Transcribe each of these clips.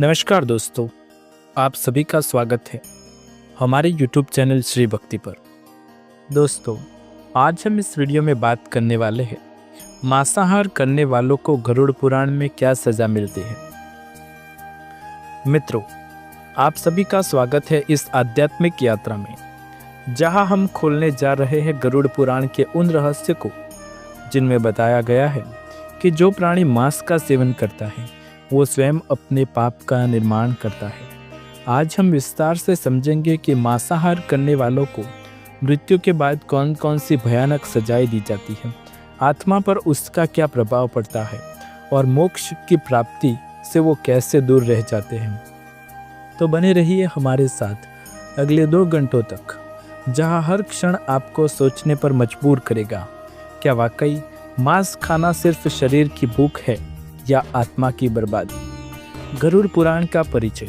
नमस्कार दोस्तों, आप सभी का स्वागत है हमारे YouTube चैनल श्री भक्ति पर। दोस्तों, आज हम इस वीडियो में बात करने वाले हैं मांसाहार करने वालों को गरुड़ पुराण में क्या सजा मिलती है। मित्रों, आप सभी का स्वागत है इस आध्यात्मिक यात्रा में, जहां हम खोलने जा रहे हैं गरुड़ पुराण के उन रहस्य को जिनमें बताया गया है कि जो प्राणी मांस का सेवन करता है वो स्वयं अपने पाप का निर्माण करता है। आज हम विस्तार से समझेंगे कि मांसाहार करने वालों को मृत्यु के बाद कौन कौन सी भयानक सजाएं दी जाती है, आत्मा पर उसका क्या प्रभाव पड़ता है और मोक्ष की प्राप्ति से वो कैसे दूर रह जाते हैं। तो बने रहिए हमारे साथ अगले 2 घंटों तक, जहां हर क्षण आपको सोचने पर मजबूर करेगा, क्या वाकई मांस खाना सिर्फ शरीर की भूख है या आत्मा की बर्बादी। गरुड़ पुराण का परिचय।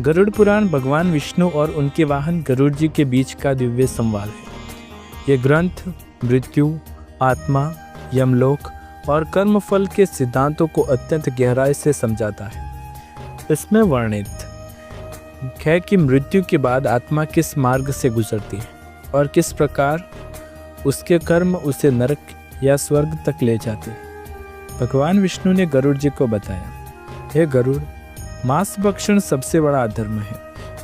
गरुड़ पुराण भगवान विष्णु और उनके वाहन गरुड़ जी के बीच का दिव्य संवाद है। ये ग्रंथ मृत्यु, आत्मा, यमलोक और कर्मफल के सिद्धांतों को अत्यंत गहराई से समझाता है। इसमें वर्णित है कि मृत्यु के बाद आत्मा किस मार्ग से गुजरती है और किस प्रकार उसके कर्म उसे नरक या स्वर्ग तक ले जाते हैं। भगवान विष्णु ने गरुड़ जी को बताया, हे गरुड़, मांस भक्षण सबसे बड़ा अधर्म है,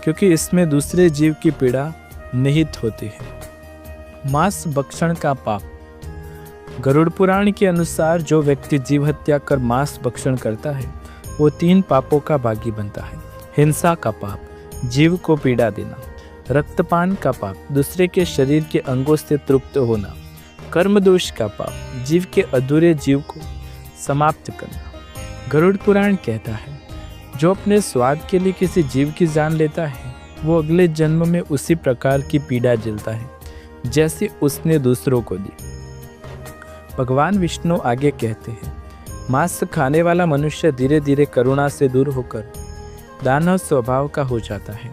क्योंकि इसमें दूसरे जीव की पीड़ा निहित होती है। मांस भक्षण का पाप। गरुड़ पुराण के अनुसार जो व्यक्ति जीव हत्या कर मांस भक्षण करता है वो 3 पापों का भागी बनता है। हिंसा का पाप, जीव को पीड़ा देना। रक्तपान का पाप, दूसरे के शरीर के अंगों से तृप्त होना। कर्म दोष का पाप, जीव के अधूरे जीव को समाप्त करना। गरुड़ पुराण कहता है, जो अपने स्वाद के लिए किसी जीव की जान लेता है वो अगले जन्म में उसी प्रकार की पीड़ा झेलता है जैसे उसने दूसरों को दी। भगवान विष्णु आगे कहते हैं, मांस खाने वाला मनुष्य धीरे धीरे करुणा से दूर होकर दानव स्वभाव का हो जाता है।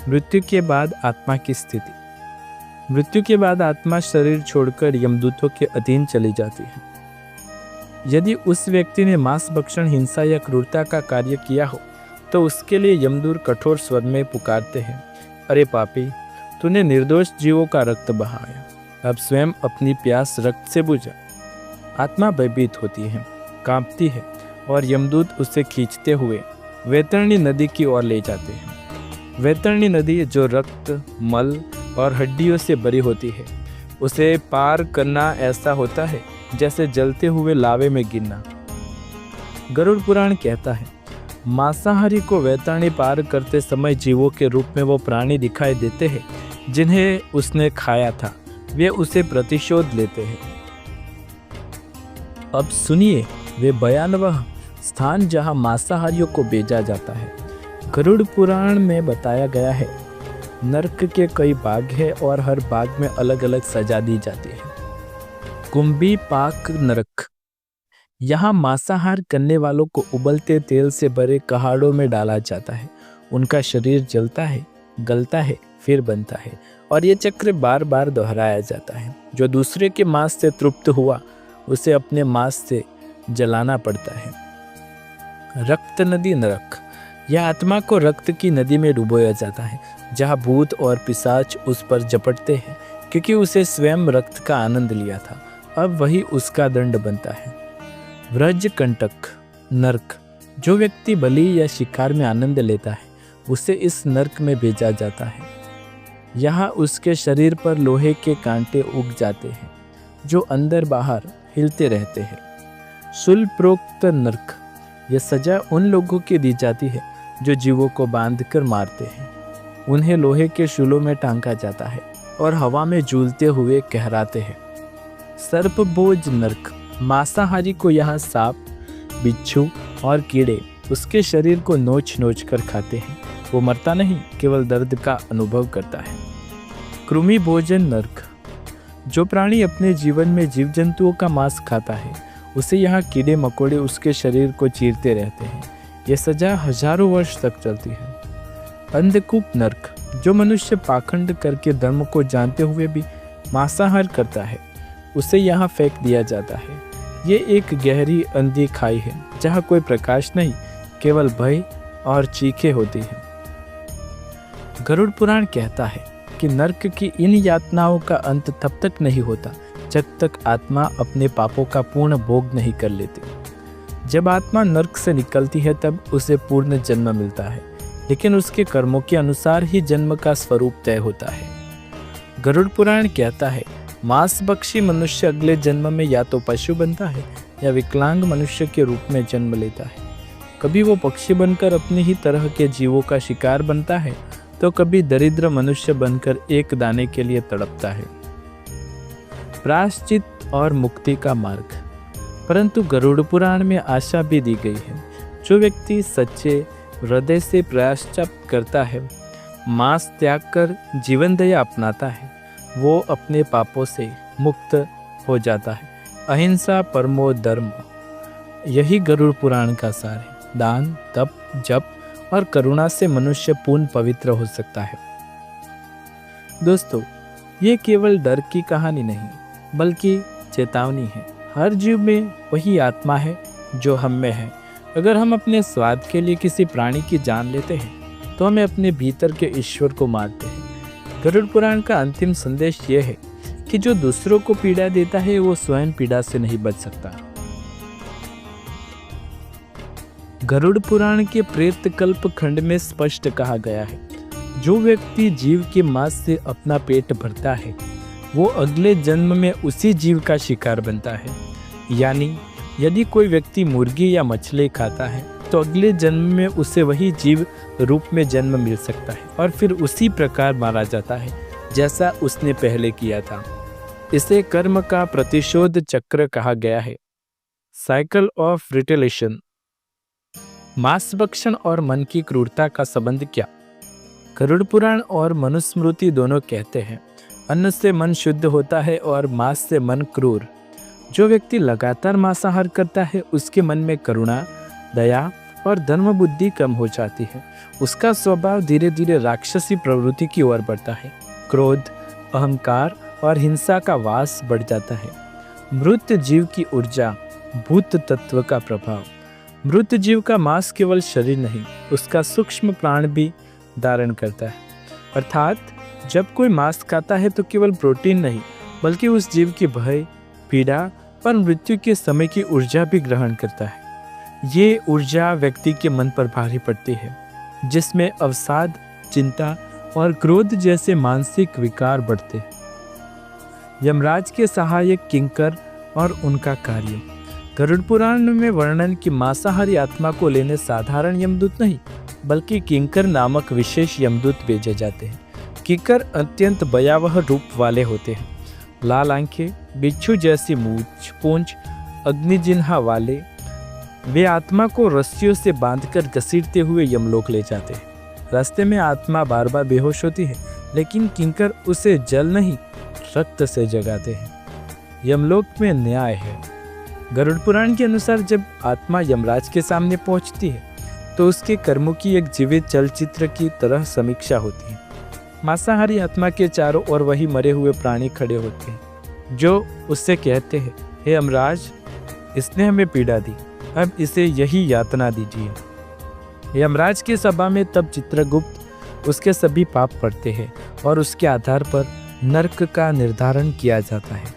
मृत्यु के बाद आत्मा की स्थिति। मृत्यु के बाद आत्मा शरीर छोड़कर यमदूतों के अधीन चली जाती है। यदि उस व्यक्ति ने मांस भक्षण, हिंसा या क्रूरता का कार्य किया हो तो उसके लिए यमदूत कठोर स्वर में पुकारते हैं, अरे पापी, तूने निर्दोष जीवों का रक्त बहाया, अब स्वयं अपनी प्यास रक्त से बुझा। आत्मा भयभीत होती है, कांपती है और यमदूत उसे खींचते हुए वैतरणी नदी की ओर ले जाते हैं। वैतरणी नदी जो रक्त, मल और हड्डियों से भरी होती है, उसे पार करना ऐसा होता है जैसे जलते हुए लावे में गिरना। गरुड़ पुराण कहता है, मांसाहारी को वैतरणी पार करते समय जीवों के रूप में वो प्राणी दिखाई देते हैं जिन्हें उसने खाया था। वे उसे प्रतिशोध लेते हैं। अब सुनिए वे भयानक स्थान जहां मांसाहारियों को भेजा जाता है। गरुड़ पुराण में बताया गया है, नरक के कई भाग हैं और हर भाग में अलग अलग सजा दी जाती है। कुंभी पाक नरक। यहाँ मांसाहार करने वालों को उबलते तेल से भरे कहाड़ों में डाला जाता है। उनका शरीर जलता है, गलता है, फिर बनता है और ये चक्र बार बार दोहराया जाता है। जो दूसरे के मांस से तृप्त हुआ उसे अपने मांस से जलाना पड़ता है। रक्त नदी नरक। यह आत्मा को रक्त की नदी में डुबोया जाता है, जहाँ भूत और पिशाच उस पर झपटते हैं, क्योंकि उसे स्वयं रक्त का आनंद लिया था। अब वही उसका दंड बनता है। व्रज कंटक नरक। जो व्यक्ति बलि या शिकार में आनंद लेता है उसे इस नरक में भेजा जाता है। यहाँ उसके शरीर पर लोहे के कांटे उग जाते हैं जो अंदर बाहर हिलते रहते हैं। शूलप्रोक्त नरक। यह सजा उन लोगों की दी जाती है जो जीवों को बांधकर मारते हैं। उन्हें लोहे के शूलों में टांगा जाता है और हवा में झूलते हुए कहराते हैं। सर्पभोज नरक। मांसाहारी को यहाँ सांप, बिच्छू और कीड़े उसके शरीर को नोच नोच कर खाते हैं। वो मरता नहीं, केवल दर्द का अनुभव करता है। कृमि भोजन नरक। जो प्राणी अपने जीवन में जीव जंतुओं का मांस खाता है उसे यहाँ कीड़े मकोड़े उसके शरीर को चीरते रहते हैं। यह सजा हजारों वर्ष तक चलती है। अंधकूप नरक। जो मनुष्य पाखंड करके धर्म को जानते हुए भी मांसाहार करता है उसे यहाँ फेंक दिया जाता है। ये एक गहरी अंधी खाई है जहाँ कोई प्रकाश नहीं, केवल भय और चीखें होती हैं। गरुड़ पुराण कहता है कि नरक की इन यातनाओं का अंत तब तक नहीं होता जब तक आत्मा अपने पापों का पूर्ण भोग नहीं कर लेती। जब आत्मा नरक से निकलती है तब उसे पूर्ण जन्म मिलता है, लेकिन उसके कर्मों के अनुसार ही जन्म का स्वरूप तय होता है। गरुड़ पुराण कहता है मांसभक्षी मनुष्य अगले जन्म में या तो पशु बनता है या विकलांग मनुष्य के रूप में जन्म लेता है। कभी वो पक्षी बनकर अपनी ही तरह के जीवों का शिकार बनता है तो कभी दरिद्र मनुष्य बनकर एक दाने के लिए तड़पता है। प्रायश्चित और मुक्ति का मार्ग। परंतु गरुड़ पुराण में आशा भी दी गई है। जो व्यक्ति सच्चे हृदय से प्रायश्चित करता है, मांस त्याग कर जीवन दया अपनाता है, वो अपने पापों से मुक्त हो जाता है। अहिंसा परमो धर्म, यही गरुड़ पुराण का सार है। दान, तप, जप और करुणा से मनुष्य पूर्ण पवित्र हो सकता है। दोस्तों, ये केवल डर की कहानी नहीं बल्कि चेतावनी है। हर जीव में वही आत्मा है जो हम में है। अगर हम अपने स्वाद के लिए किसी प्राणी की जान लेते हैं तो हमें अपने भीतर के ईश्वर को मारते हैं। गरुड़ पुराण का अंतिम संदेश यह है कि जो दूसरों को पीड़ा देता है वो स्वयं पीड़ा से नहीं बच सकता। गरुड़ पुराण के प्रेत कल्प खंड में स्पष्ट कहा गया है, जो व्यक्ति जीव के मांस से अपना पेट भरता है वो अगले जन्म में उसी जीव का शिकार बनता है। यानी यदि कोई व्यक्ति मुर्गी या मछली खाता है तो अगले जन्म में उसे वही जीव रूप में जन्म मिल सकता है और फिर उसी प्रकार मारा जाता है जैसा उसने पहले किया था। इसे कर्म का प्रतिशोध चक्र कहा गया है, साइकिल ऑफ रिटेलिएशन। मांसभक्षण और मन की क्रूरता का संबंध क्या? गरुड़ पुराण और मनुस्मृति दोनों कहते हैं अन्न से मन शुद्ध होता है और मांस से मन क्रूर। जो व्यक्ति लगातार मांसाहार करता है उसके मन में करुणा, दया और धर्म बुद्धि कम हो जाती है। उसका स्वभाव धीरे धीरे राक्षसी प्रवृत्ति की ओर बढ़ता है। क्रोध, अहंकार और हिंसा का वास बढ़ जाता है। मृत जीव की ऊर्जा, भूत तत्व का प्रभाव। मृत जीव का मांस केवल शरीर नहीं, उसका सूक्ष्म प्राण भी धारण करता है। अर्थात जब कोई मांस खाता है तो केवल प्रोटीन नहीं बल्कि उस जीव की भय, पीड़ा और मृत्यु के समय की ऊर्जा भी ग्रहण करता है। ये ऊर्जा व्यक्ति के मन पर भारी पड़ती है, जिसमें अवसाद, चिंता और क्रोध जैसे मानसिक विकार बढ़ते हैं। यमराज के सहायक किंकर और उनका कार्य। गरुड़ पुराण में वर्णन की मांसाहारी आत्मा को लेने साधारण यमदूत नहीं बल्कि किंकर नामक विशेष यमदूत भेजे जाते हैं। किंकर अत्यंत भयावह रूप वाले होते हैं। लाल आंखें, बिच्छू जैसी मूंछ, पूंछ, अग्निजिन्हा वाले। वे आत्मा को रस्सियों से बांधकर घसीटते हुए यमलोक ले जाते हैं। रास्ते में आत्मा बार बार बेहोश होती है, लेकिन किंकर उसे जल नहीं रक्त से जगाते हैं। यमलोक में न्याय है। गरुड़ पुराण के अनुसार जब आत्मा यमराज के सामने पहुंचती है तो उसके कर्मों की एक जीवित चलचित्र की तरह समीक्षा होती है। मांसाहारी आत्मा के चारों ओर वही मरे हुए प्राणी खड़े होते हैं जो उससे कहते हैं, हे यमराज, इसने हमें पीड़ा दी, अब इसे यही यातना दीजिए। यमराज की सभा में तब चित्रगुप्त उसके सभी पाप पढ़ते हैं और उसके आधार पर नरक का निर्धारण किया जाता है।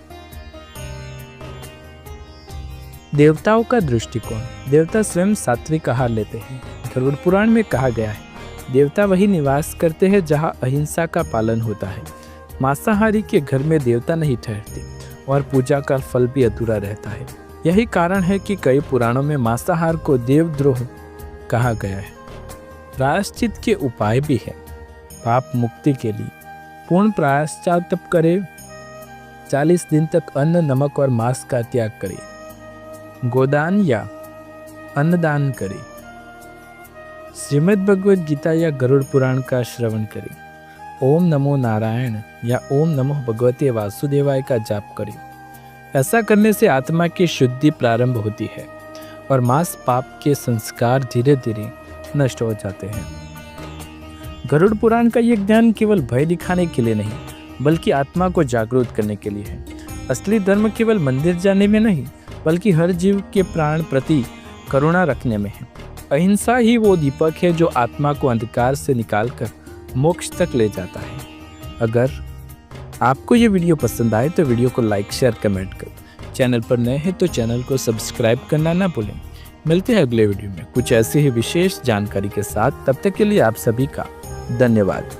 देवताओं का दृष्टिकोण। देवता स्वयं सात्विक आहार लेते हैं। गरुड़ पुराण में कहा गया है, देवता वही निवास करते हैं जहाँ अहिंसा का पालन होता है। मांसाहारी के घर में देवता नहीं ठहरते और पूजा का फल भी अधूरा रहता है। यही कारण है कि कई पुराणों में मांसाहार को देवद्रोह कहा गया है। प्रायश्चित के उपाय भी है। पाप मुक्ति के लिए पूर्ण प्रायश्चित करें। 40 दिन तक अन्न, नमक और मांस का त्याग करें। गोदान या अन्नदान करें। श्रीमद् भगवद गीता या गरुड़ पुराण का श्रवण करें। ओम नमो नारायण या ओम नमो भगवते वासुदेवाय का जाप करें। ऐसा करने से आत्मा की शुद्धि प्रारंभ होती है और मांस पाप के संस्कार धीरे धीरे नष्ट हो जाते हैं। गरुड़ पुराण का ये ज्ञान केवल भय दिखाने के लिए नहीं बल्कि आत्मा को जागरूक करने के लिए है। असली धर्म केवल मंदिर जाने में नहीं बल्कि हर जीव के प्राण प्रति करुणा रखने में है। अहिंसा ही वो दीपक है जो आत्मा को अंधकार से निकालकर मोक्ष तक ले जाता है। अगर आपको ये वीडियो पसंद आए तो वीडियो को लाइक शेयर कमेंट कर, चैनल पर नए हैं तो चैनल को सब्सक्राइब करना ना भूलें। मिलते हैं अगले वीडियो में कुछ ऐसी ही विशेष जानकारी के साथ। तब तक के लिए आप सभी का धन्यवाद।